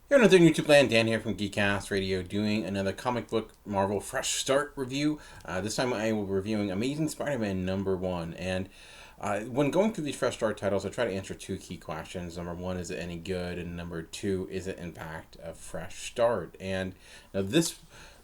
Here on the YouTube land, Dan here from GeekCast Radio, doing another comic book Marvel Fresh Start review. This time I will be reviewing Amazing Spider-Man #1. And when going through these Fresh Start titles, I try to answer two key questions. Number one, is it any good? And number two, is it in fact a fresh start? And now this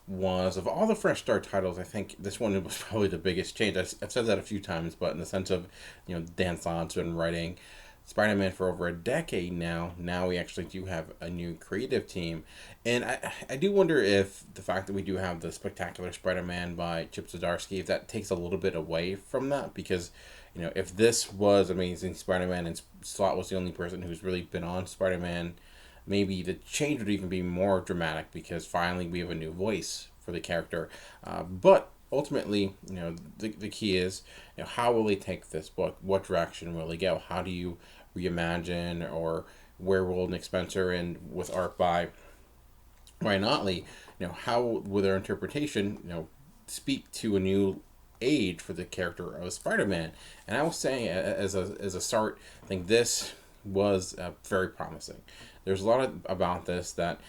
was, of all the Fresh Start titles, I think this one was probably the biggest change. I've said that a few times, but in the sense of, Dan Slott's been writing Spider-Man for over a decade now. Now we actually do have a new creative team. And I do wonder if the fact that we do have the Spectacular Spider-Man by Chip Zdarsky, if that takes a little bit away from that. Because, if this was Amazing Spider-Man and Slott was the only person who's really been on Spider-Man, maybe the change would even be more dramatic because finally we have a new voice for the character. But ultimately, the key is, how will they take this book? What direction will they go? How do you reimagine, or where will Nick Spencer and with art by Ryan Ottley, how will their interpretation, speak to a new age for the character of Spider-Man? And I will say, as a start, I think this was very promising. There's a lot about this that,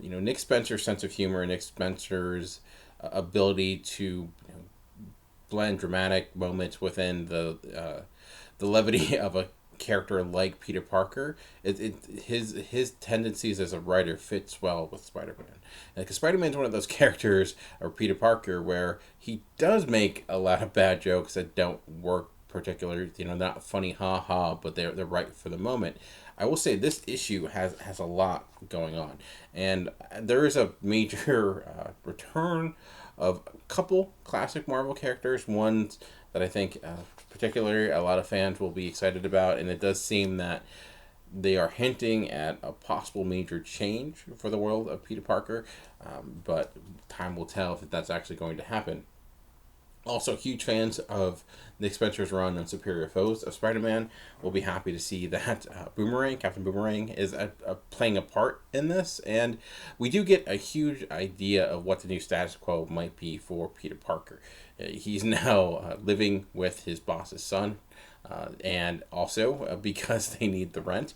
Nick Spencer's sense of humor, Nick Spencer's ability to blend dramatic moments within the levity of a character like Peter Parker. His tendencies as a writer fits well with Spider-Man. Because Spider-Man's one of those characters, or Peter Parker, where he does make a lot of bad jokes that don't work particularly, not funny, ha, but they're right for the moment. I will say this issue has a lot going on, and there is a major return of a couple classic Marvel characters. One that I think particularly a lot of fans will be excited about, and it does seem that they are hinting at a possible major change for the world of Peter Parker, but time will tell if that's actually going to happen. Also, huge fans of Nick Spencer's run on Superior Foes of Spider-Man will be happy to see that Captain Boomerang, is playing a part in this. And we do get a huge idea of what the new status quo might be for Peter Parker. He's now living with his boss's son. And also, because they need the rent,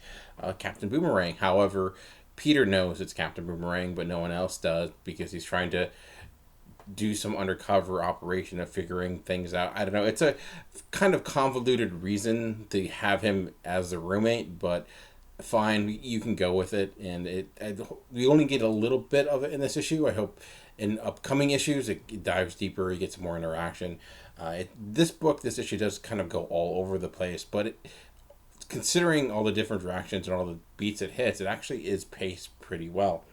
Captain Boomerang. However, Peter knows it's Captain Boomerang, but no one else does, because he's trying to do some undercover operation of figuring things out. I don't know. It's a kind of convoluted reason to have him as a roommate, but fine, you can go with it. And we only get a little bit of it in this issue. I hope in upcoming issues it dives deeper, it gets more interaction. This issue does kind of go all over the place, but considering all the different directions and all the beats it hits, it actually is paced pretty well.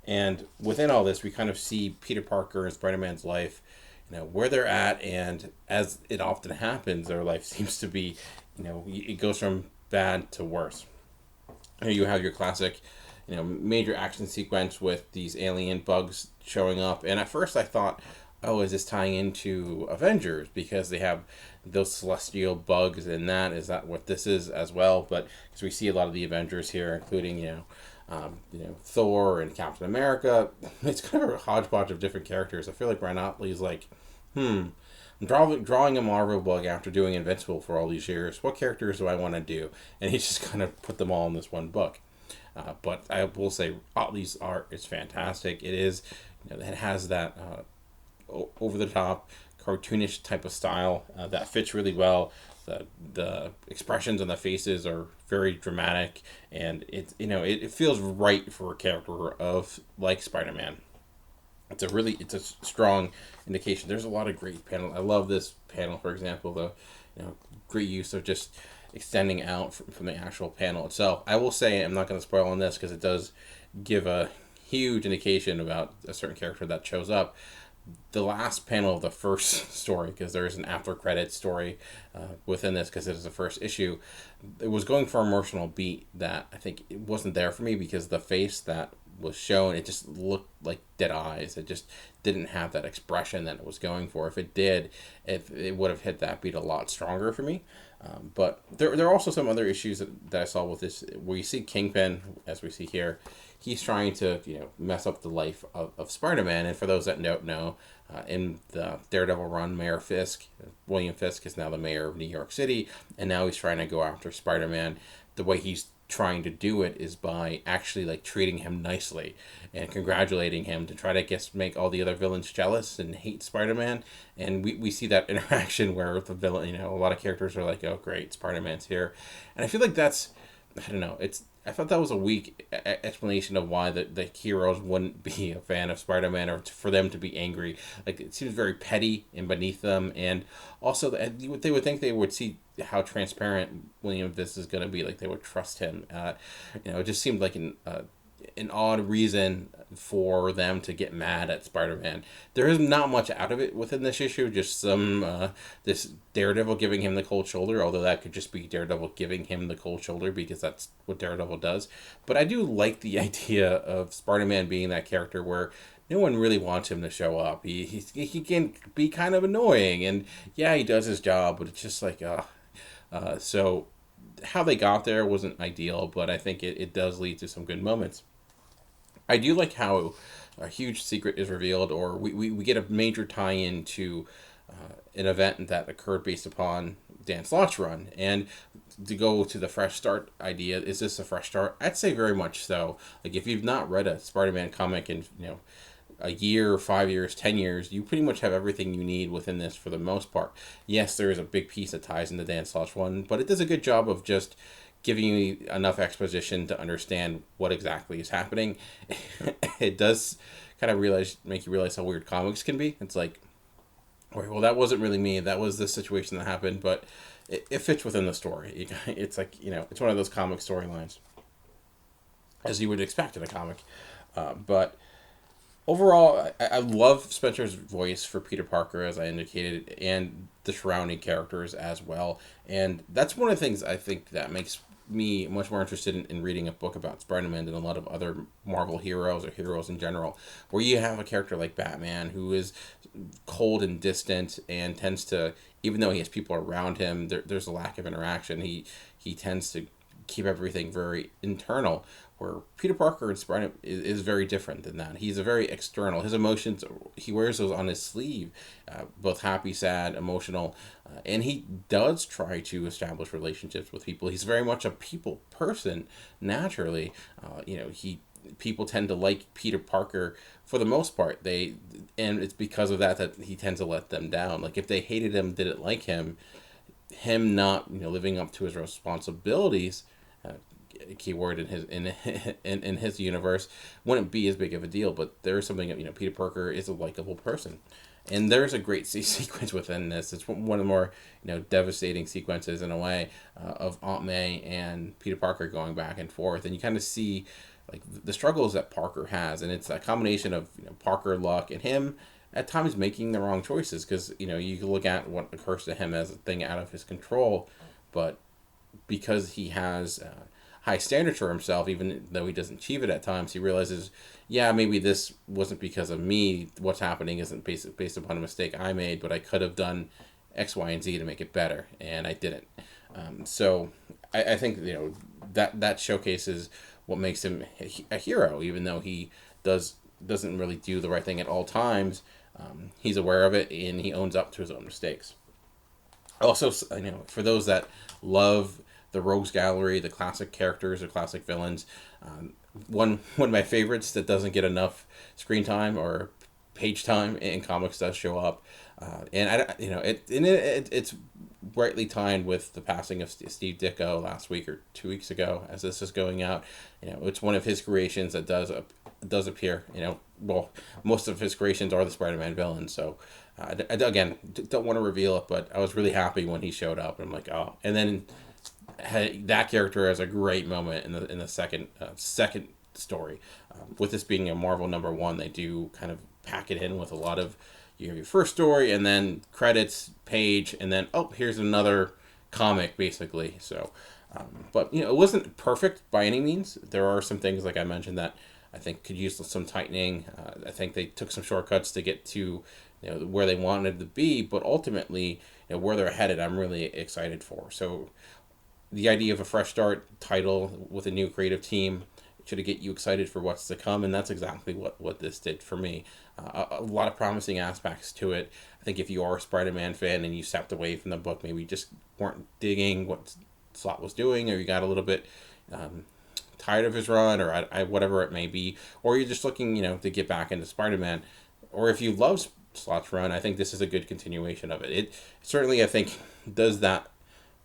And within all this, we kind of see Peter Parker and Spider-Man's life, where they're at, and as it often happens, their life seems to be, it goes from bad to worse. Here you have your classic, major action sequence with these alien bugs showing up, and at first I thought, oh, is this tying into Avengers, because they have those celestial bugs, and is that what this is as well? But because we see a lot of the Avengers here, including Thor and Captain America, it's kind of a hodgepodge of different characters. I feel like Ryan Ottley's like, I'm drawing a Marvel book after doing Invincible for all these years. What characters do I want to do? And he just kind of put them all in this one book. But I will say, Ottley's art is fantastic. It is, it has that over the top, cartoonish type of style that fits really well. The expressions on the faces are very dramatic, and it feels right for a character of like Spider-Man. It's a strong indication. There's a lot of great panels. I love this panel, for example, the great use of just extending out from the actual panel itself. I will say, I'm not going to spoil on this because it does give a huge indication about a certain character that shows up. The last panel of the first story, because there is an after credit story within this, because it is the first issue, it was going for an emotional beat that I think it wasn't there for me, because the face that was shown, it just looked like dead eyes. It just didn't have that expression that it was going for. If it did, it would have hit that beat a lot stronger for me. But there are also some other issues that I saw with this, where you see Kingpin, as we see here. He's trying to mess up the life of Spider-Man. And for those that don't know, in the Daredevil run, William Fisk is now the mayor of New York City, and now he's trying to go after Spider-Man. The way he's trying to do it is by actually like treating him nicely and congratulating him to try to make all the other villains jealous and hate Spider-Man. And we see that interaction where the villain, a lot of characters are like, oh great, Spider-Man's here. And I feel like that's, I don't know, I thought that was a weak explanation of why the heroes wouldn't be a fan of Spider-Man, or for them to be angry. Like, it seems very petty and beneath them, and also they would think they would see how transparent William Viss is going to be. Like, they would trust him. It just seemed like an odd reason for them to get mad at Spider-Man. There is not much out of it within this issue, just some this Daredevil giving him the cold shoulder, although that could just be Daredevil giving him the cold shoulder because that's what Daredevil does. But I do like the idea of Spider-Man being that character where no one really wants him to show up. He can be kind of annoying, and yeah, he does his job, but it's just like, so how they got there wasn't ideal, but I think it does lead to some good moments. I do like how a huge secret is revealed, or we get a major tie-in to an event that occurred based upon Dan Slott's run. And to go to the fresh start idea, is this a fresh start? I'd say very much so. Like, if you've not read a Spider-Man comic in a year, 5 years, 10 years, you pretty much have everything you need within this for the most part. Yes, there is a big piece that ties into Dan Slott's one, but it does a good job of just giving you enough exposition to understand what exactly is happening. It does kind of make you realize how weird comics can be. It's like, well, that wasn't really me. That was the situation that happened, but it fits within the story. It's like, it's one of those comic storylines, as you would expect in a comic. But overall, I love Spencer's voice for Peter Parker, as I indicated, and the surrounding characters as well. And that's one of the things I think that makes me much more interested in reading a book about Spider-Man than a lot of other Marvel heroes or heroes in general, where you have a character like Batman who is cold and distant and tends to, even though he has people around him, there's a lack of interaction. He tends to keep everything very internal, where Peter Parker in Spider-Man is very different than that. He's a very external. His emotions, he wears those on his sleeve, both happy, sad, emotional, and he does try to establish relationships with people. He's very much a people person naturally. People tend to like Peter Parker for the most part. And it's because of that he tends to let them down. Like, if they hated him, didn't like him not living up to his responsibilities, keyword in his universe, wouldn't be as big of a deal. But there's something, Peter Parker is a likable person, and there's a great sequence within this. It's one of the more devastating sequences in a way, of Aunt May and Peter Parker going back and forth, and you kind of see like the struggles that Parker has, and it's a combination of Parker luck and him at times making the wrong choices, because you can look at what occurs to him as a thing out of his control, but because he has high standards for himself, even though he doesn't achieve it at times, he realizes, yeah, maybe this wasn't because of me. What's happening isn't based upon a mistake I made, but I could have done X, Y, and Z to make it better, and I didn't. So I think that showcases what makes him a hero, even though he doesn't really do the right thing at all times. He's aware of it, and he owns up to his own mistakes. Also, for those that love the Rogues Gallery, the classic characters or classic villains, one of my favorites that doesn't get enough screen time or page time in comics does show up, and it's rightly timed with the passing of Steve Ditko last week or 2 weeks ago. As this is going out, it's one of his creations that does appear. Well, most of his creations are the Spider-Man villains, so again, don't want to reveal it, but I was really happy when he showed up. I'm like, oh, and then that character has a great moment in the second story. With this being a Marvel #1, they do kind of pack it in with a lot of your first story, and then credits, page, and then here's another comic basically. So, but it wasn't perfect by any means. There are some things, like I mentioned, that I think could use some tightening. I think they took some shortcuts to get to where they wanted to be, but ultimately where they're headed, I'm really excited for. So the idea of a fresh start title with a new creative team should get you excited for what's to come, and that's exactly what this did for me. A lot of promising aspects to it. I think if you are a Spider-Man fan and you stepped away from the book, maybe just weren't digging what Slott was doing, or you got a little bit tired of his run, or whatever it may be, or you're just looking, to get back into Spider-Man, or if you love Slott's run, I think this is a good continuation of it. It certainly, I think, does that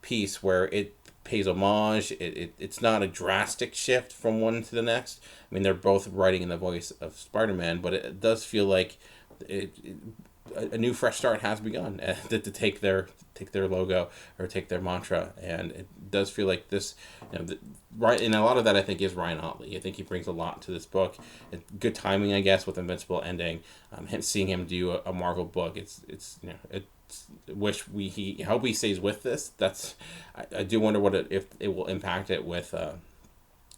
piece where it pays homage. It's not a drastic shift from one to the next. I mean, they're both writing in the voice of Spider-Man, but it does feel like a new fresh start has begun to take their logo or take their mantra, and it does feel like this, right, and a lot of that I think is Ryan Ottley. I think he brings a lot to this book. Good timing, I guess, with Invincible ending. Seeing him do a Marvel book, it's hope he stays with this. I do wonder if it will impact it with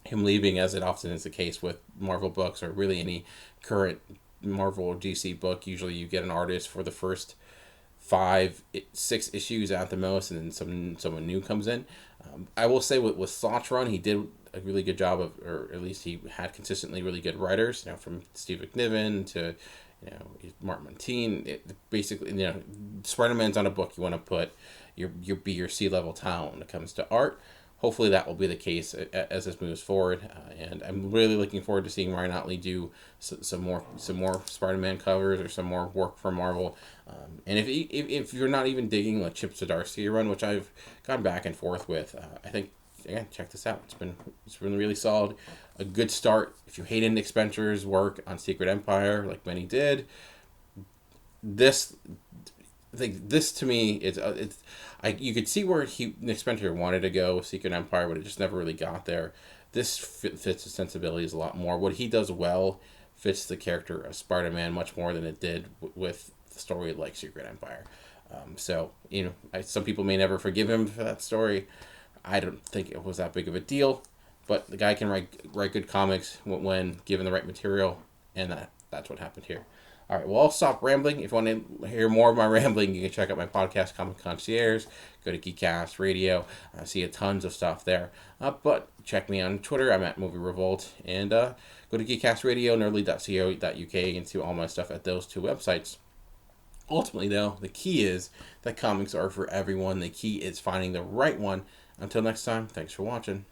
him leaving, as it often is the case with Marvel books, or really any current Marvel or DC book. Usually you get an artist for the first 5-6 issues at the most, and then someone new comes in. I will say with Slott's run, he did a really good job of, or at least he had consistently really good writers, from Steve McNiven to Mark Montine. Basically, Spider-Man's on a book you want to put your C-level talent when it comes to art. Hopefully that will be the case as this moves forward, and I'm really looking forward to seeing Ryan Ottley do some more Spider-Man covers, or some more work for Marvel. And if you're not even digging like Chip Zdarsky run, which I've gone back and forth with, I think, again, check this out. It's been really solid, a good start. If you hated Nick Spencer's work on Secret Empire, like many did, this to me you could see where Nick Spencer wanted to go with Secret Empire, but it just never really got there. This fits his sensibilities a lot more. What he does well fits the character of Spider-Man much more than it did with the story like Secret Empire. So some people may never forgive him for that story. I don't think it was that big of a deal, but the guy can write good comics when given the right material, and that's what happened here. All right, well, I'll stop rambling. If you want to hear more of my rambling, you can check out my podcast, Comic Concierge. Go to GeekCast Radio. I see tons of stuff there. But check me on Twitter. I'm at Movie Revolt. And go to GeekCast Radio, nerdly.co.uk, and see all my stuff at those two websites. Ultimately, though, the key is that comics are for everyone. The key is finding the right one. Until next time, thanks for watching.